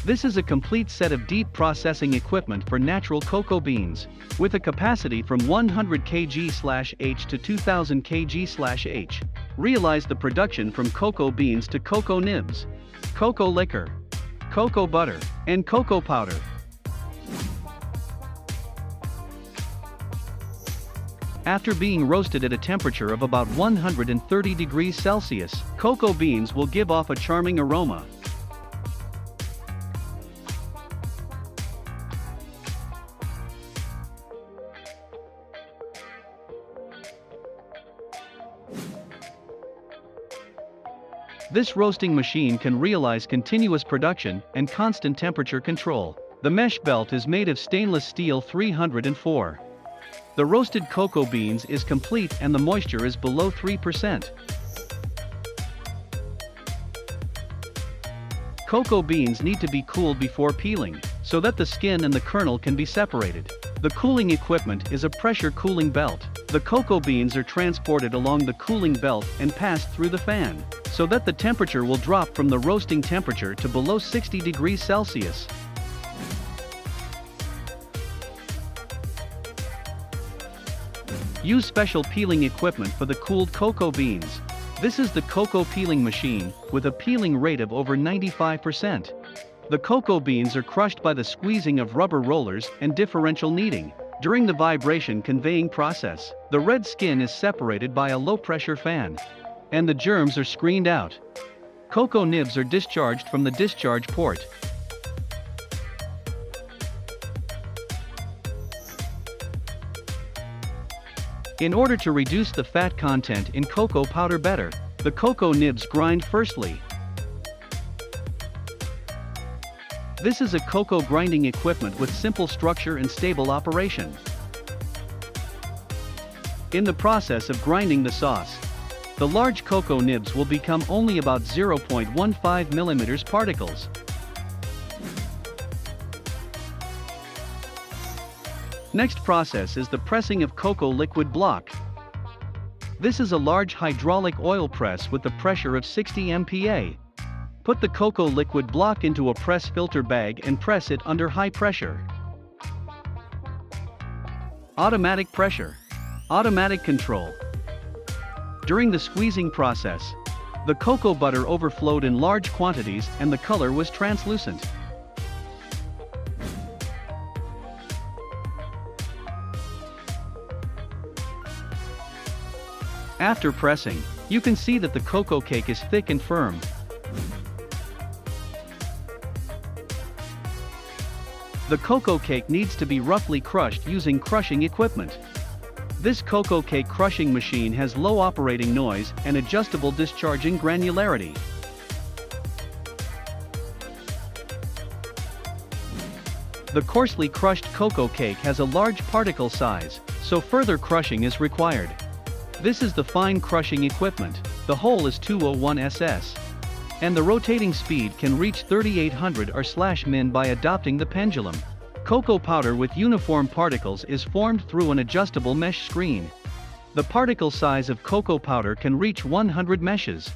This is a complete set of deep processing equipment for natural cocoa beans, with a capacity from 100 kg/h to 2000 kg/h. Realize the production from cocoa beans to cocoa nibs, cocoa liquor, cocoa butter, and cocoa powder. After being roasted at a temperature of about 130 degrees Celsius, cocoa beans will give off a charming aroma. This roasting machine can realize continuous production and constant temperature control. The mesh belt is made of stainless steel 304. The roasted cocoa beans is complete and the moisture is below 3%. Cocoa beans need to be cooled before peeling, so that the skin and the kernel can be separated. The cooling equipment is a pressure cooling belt. The cocoa beans are transported along the cooling belt and passed through the fan, so that the temperature will drop from the roasting temperature to below 60 degrees Celsius. Use special peeling equipment for the cooled cocoa beans. This is the cocoa peeling machine, with a peeling rate of over 95%. The cocoa beans are crushed by the squeezing of rubber rollers and differential kneading. During the vibration conveying process, the red skin is separated by a low-pressure fan, and the germs are screened out. Cocoa nibs are discharged from the discharge port. In order to reduce the fat content in cocoa powder better, the cocoa nibs grind firstly. This is a cocoa grinding equipment with simple structure and stable operation. In the process of grinding the sauce, the large cocoa nibs will become only about 0.15 mm particles. Next process is the pressing of cocoa liquid block. This is a large hydraulic oil press with a pressure of 60 MPa. Put the cocoa liquid block into a press filter bag and press it under high pressure. Automatic pressure. Automatic control. During the squeezing process, the cocoa butter overflowed in large quantities and the color was translucent. After pressing, you can see that the cocoa cake is thick and firm. The cocoa cake needs to be roughly crushed using crushing equipment. This cocoa cake crushing machine has low operating noise and adjustable discharging granularity. The coarsely crushed cocoa cake has a large particle size, so further crushing is required. This is the fine crushing equipment. The hole is 201 ss. And the rotating speed can reach 3800 r/min by adopting the pendulum. Cocoa powder with uniform particles is formed through an adjustable mesh screen. The particle size of cocoa powder can reach 100 meshes.